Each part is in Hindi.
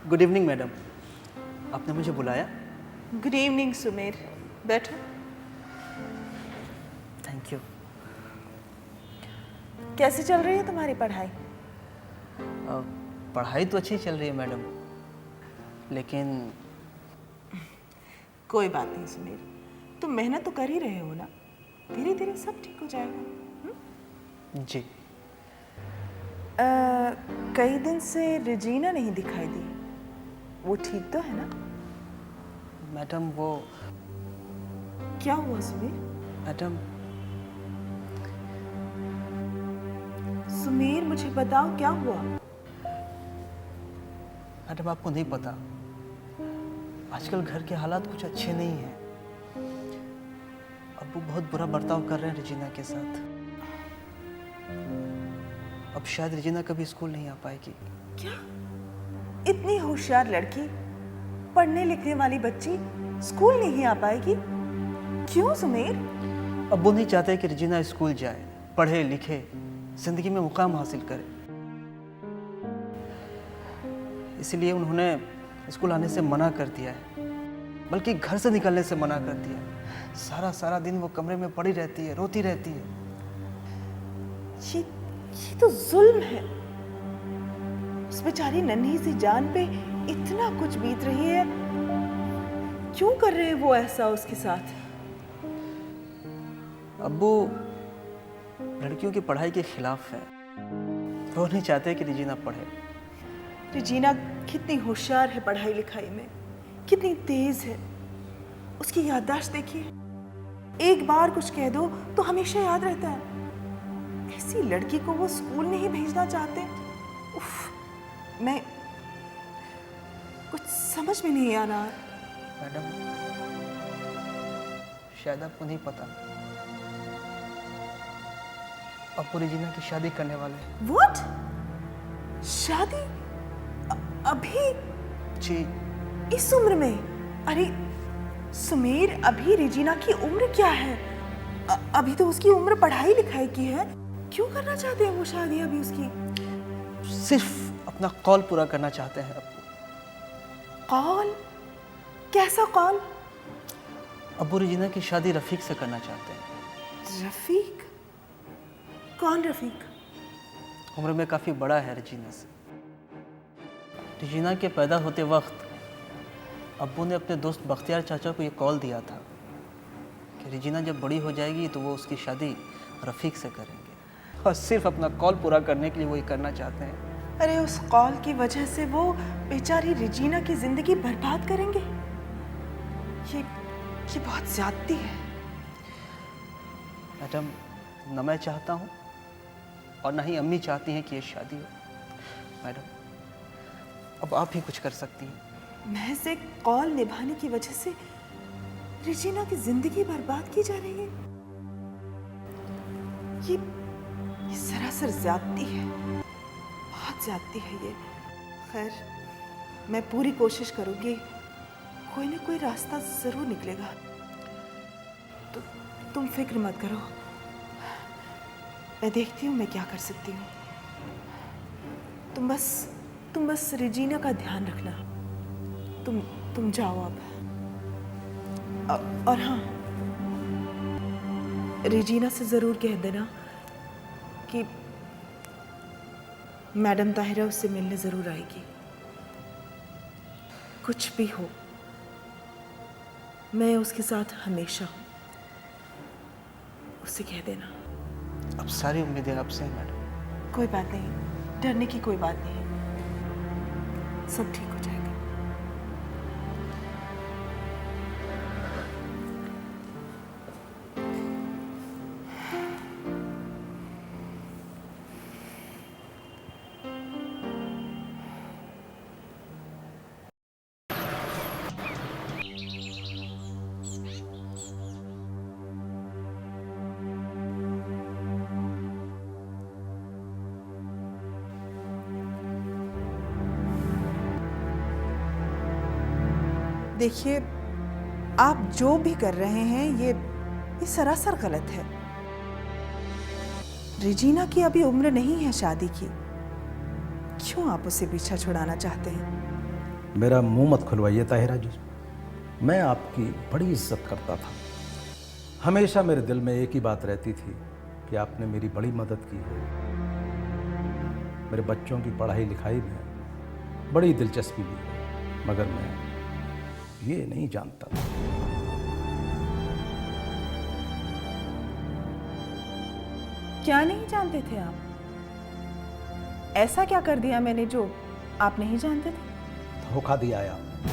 गुड इवनिंग मैडम, आपने मुझे बुलाया? गुड इवनिंग सुमेर, बैठो। Thank you. कैसे चल रही है तुम्हारी पढ़ाई? पढ़ाई तो अच्छी चल रही है मैडम, लेकिन कोई बात नहीं सुमेर, तुम मेहनत तो कर ही रहे हो ना, धीरे धीरे सब ठीक हो जाएगा। जी। कई दिन से रेजीना नहीं दिखाई दी, वो ठीक तो है ना? मैडम वो क्या हुआ सुमेर? मैडम सुमेर मुझे बताओ क्या हुआ? मैडम आपको नहीं पता, आजकल घर के हालात कुछ अच्छे नहीं हैं। अब्बू बहुत बुरा बर्ताव कर रहे हैं रेजीना के साथ। अब शायद रेजीना कभी स्कूल नहीं आ पाएगी। क्या? इतनी होशियार लड़की, पढ़ने लिखने वाली बच्ची स्कूल नहीं आ पाएगी? क्यों सुमेर? अब्बू नहीं चाहते कि रेजीना स्कूल जाए, पढ़े लिखे, जिंदगी में मुकाम हासिल करे। इसलिए उन्होंने स्कूल आने से मना कर दिया है, बल्कि घर से निकलने से मना कर दिया है। सारा सारा दिन वो कमरे में पड़ी रहती है, रोती रहती है। ये तो जुल्म है। उस बेचारी नन्ही सी जान पे इतना कुछ बीत रही है, क्यों कर रहे हैं वो ऐसा उसके साथ? अब्बू लड़कियों की पढ़ाई के खिलाफ है, वो नहीं चाहते कि रेजीना पढ़े। रेजीना कितनी होशियार है पढ़ाई लिखाई में, कितनी तेज है। उसकी याददाश्त देखिए, एक बार कुछ कह दो तो हमेशा याद रहता है। ऐसी लड़की को वो स्कूल नहीं भेजना चाहते। उफ, मैं कुछ समझ में नहीं आ रहा। मैडम शायद आपको नहीं पता, अब्बू रेजीना की शादी करने वाले हैं। What? शादी? अभी? जी। इस उम्र में? अरे सुमेर, अभी रेजीना की उम्र क्या है? अभी तो उसकी उम्र पढ़ाई लिखाई की है। क्यों करना चाहते हैं वो शादी अभी उसकी? सिर्फ अपना कॉल पूरा करना चाहते हैं अब्बू। कॉल? कैसा कॉल? अब्बू रेजीना की शादी रफीक से करना चाहते हैं। रफीक? कौन रफीक? उम्र में काफ़ी बड़ा है रेजीना से। रेजीना के पैदा होते वक्त अब्बू ने अपने दोस्त बख्तियार चाचा को ये कॉल दिया था कि रेजीना जब बड़ी हो जाएगी तो वो उसकी शादी रफीक से करेंगे, और सिर्फ अपना कॉल पूरा करने के लिए वो ये करना चाहते हैं। अरे उस कॉल की वजह से वो बेचारी रेजीना की जिंदगी बर्बाद करेंगे? ये बहुत ज्यादती है। मैडम न मैं चाहता हूँ और ना ही अम्मी चाहती हैं कि ये शादी हो। मैडम अब आप ही कुछ कर सकती हैं। महज एक कॉल निभाने की वजह से रेजीना की जिंदगी बर्बाद की जा रही है। ये सरासर ज्यादती है, बहुत ज्यादती है ये। खैर, मैं पूरी कोशिश करूंगी, कोई ना कोई रास्ता जरूर निकलेगा। तो तुम फिक्र मत करो, मैं देखती हूँ मैं क्या कर सकती हूँ। तुम बस रेजीना का ध्यान रखना। तुम जाओ अब। और हाँ, रेजीना से जरूर कह देना कि मैडम ताहिरा उससे मिलने जरूर आएगी। कुछ भी हो, मैं उसके साथ हमेशा हूं, उससे कह देना। अब सारी उम्मीदें आपसे हैं मैडम। कोई बात नहीं, डरने की कोई बात नहीं, सब ठीक हो जाएगा। देखिए, आप जो भी कर रहे हैं ये सरासर गलत है। रिजीना की अभी उम्र नहीं है शादी की, क्यों आप उससे पीछा छुड़ाना चाहते हैं? मेरा मुंह मत खुलवाइए ताहिरा जी। मैं आपकी बड़ी इज्जत करता था। हमेशा मेरे दिल में एक ही बात रहती थी कि आपने मेरी बड़ी मदद की है। मेरे बच्चों की पढ़ाई लिखाई में बड़ी दिलचस्पी ली है, मगर मैं ये नहीं जानता था। क्या नहीं जानते थे आप? ऐसा क्या कर दिया मैंने जो आप नहीं जानते थे? धोखा दिया है आपने,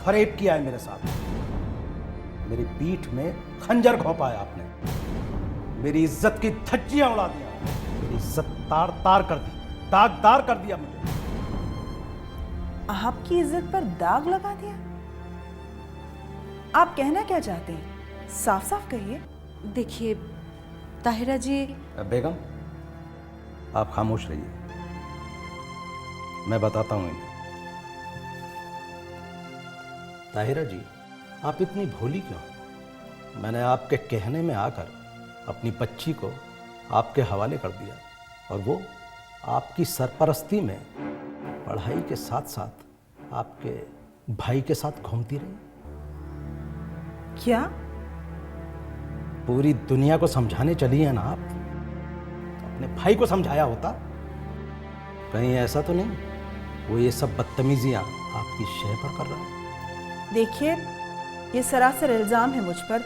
फरेब किया है मेरे साथ, मेरी पीठ में खंजर घोंपा है आपने, मेरी इज्जत की धज्जियां उड़ा दिया, मेरी इज्जत तार तार कर दी, दागदार कर दिया मुझे। आपकी इज्जत पर दाग लगा दिया? आप कहना क्या चाहते हैं? साफ साफ कहिए। देखिए ताहिरा जी, बेगम आप खामोश रहिए, मैं बताता हूं इन्हें। ताहिरा जी, आप इतनी भोली क्यों? मैंने आपके कहने में आकर अपनी बच्ची को आपके हवाले कर दिया और वो आपकी सरपरस्ती में पढ़ाई के साथ साथ आपके भाई के साथ घूमती रही। क्या? पूरी दुनिया को समझाने चली है ना आप? अपने भाई को समझाया होता। कहीं ऐसा तो नहीं वो ये सब बदतमीजियां आपकी शय पर कर रहा है? देखिए, ये सरासर इल्जाम है मुझ पर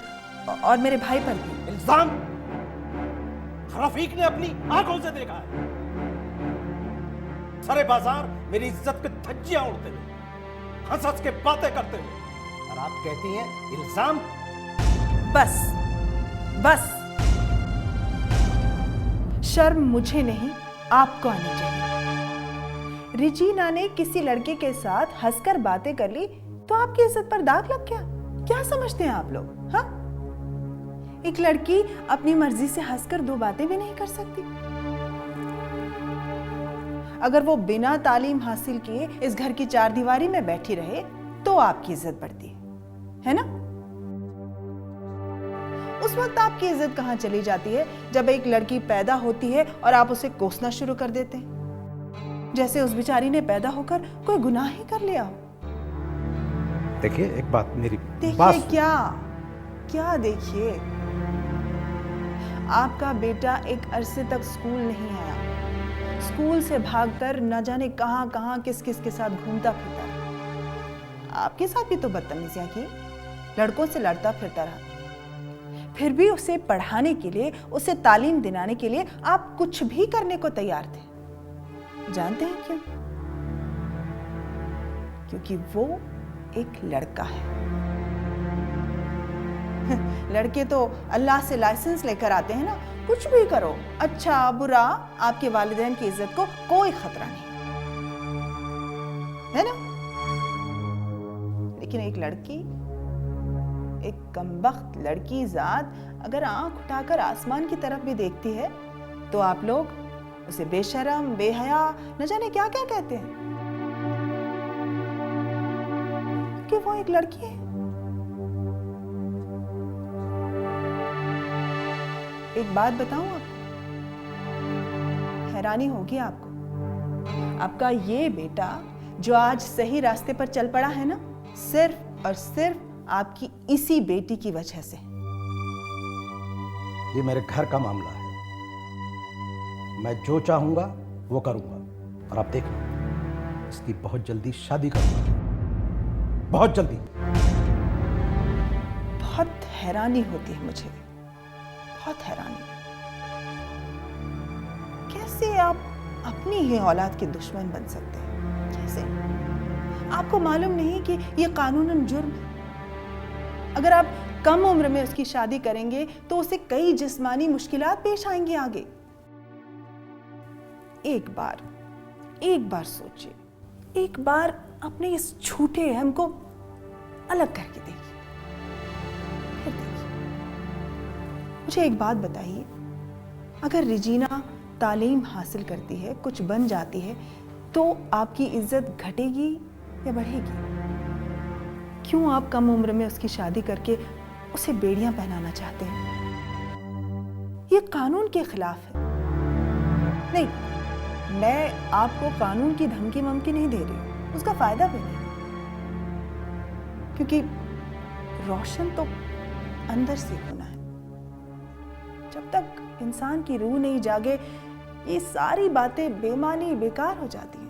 और मेरे भाई पर भी। इल्जाम? रफीक ने अपनी आंखों से देखा है, सारे बाजार मेरी इज्जत के धज्जियां उड़ते हुए, हंस हंस के बातें करते हुए, और आप कहती हैं इल्जाम? बस बस, शर्म मुझे नहीं आपको आनी चाहिए। रिजीना ने किसी लड़के के साथ हंसकर बातें कर ली तो आपकी इज्जत पर दाग लग गया? क्या समझते हैं आप लोग? हाँ, एक लड़की अपनी मर्जी से हंसकर दो बातें भी नहीं कर सकती। अगर वो बिना तालीम हासिल किए इस घर की चार दीवारी में बैठी रहे तो आपकी इज्जत बढ़ती है ना? उस वक्त आपकी इज्जत कहां चली जाती है जब एक लड़की पैदा होती है और आप उसे कोसना शुरू कर देते हैं, जैसे उस बेचारी ने पैदा होकर कोई गुनाह ही कर लिया हो। देखिए, एक बात मेरी देखिए क्या क्या? देखिए, आपका बेटा एक अरसे तक स्कूल नहीं आया, स्कूल से भागकर न जाने कहां कहां किस किस के साथ घूमता फिरता रहा। आपके साथ भी तो बदतमीजियां की, लड़कों से लड़ता फिरता रहा। फिर भी उसे पढ़ाने के लिए, उसे तालीम दिलाने के लिए आप कुछ भी करने को तैयार थे। जानते हैं क्यों? क्योंकि वो एक लड़का है। लड़के तो अल्लाह से लाइसेंस लेकर आते हैं ना, कुछ भी करो, अच्छा बुरा, आपके वालिदैन की इज्जत को कोई खतरा नहीं, है ना? लेकिन एक लड़की, एक कमबख्त लड़की जात अगर आंख उठाकर आसमान की तरफ भी देखती है तो आप लोग उसे बेशरम, बेहया, न जाने क्या क्या कहते हैं, कि वो एक लड़की है। एक बात बताऊं आपको, हैरानी होगी आपको, आपका ये बेटा जो आज सही रास्ते पर चल पड़ा है ना, सिर्फ और सिर्फ आपकी इसी बेटी की वजह से। ये मेरे घर का मामला है, मैं जो चाहूंगा वो करूंगा, और आप देखना, इसकी बहुत जल्दी शादी करूंगा, बहुत जल्दी। बहुत हैरानी होती है मुझे, बहुत हैरानी। कैसे आप अपनी ही औलाद के दुश्मन बन सकते हैं? कैसे? आपको मालूम नहीं कि यह कानूनन जुर्म है? अगर आप कम उम्र में उसकी शादी करेंगे तो उसे कई जिस्मानी मुश्किलात पेश आएंगी आगे। एक बार सोचिए, एक बार अपने इस झूठे अहम को अलग करके देखिए, फिर देखिए। मुझे एक बात बताइए, अगर रिजीना तालीम हासिल करती है, कुछ बन जाती है, तो आपकी इज्जत घटेगी या बढ़ेगी? क्यों आप कम उम्र में उसकी शादी करके उसे बेड़ियां पहनाना चाहते हैं? ये कानून के खिलाफ है। नहीं, मैं आपको कानून की धमकी वमकी नहीं दे रही हूँ, उसका फायदा भी नहीं, क्योंकि रोशन तो अंदर से होना है। जब तक इंसान की रूह नहीं जागे, ये सारी बातें बेमानी बेकार हो जाती हैं।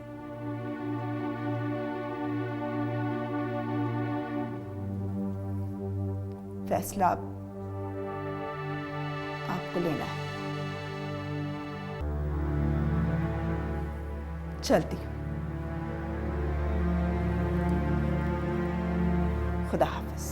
फैसला आपको लेना है। चलती हूँ। खुदा हाफिज।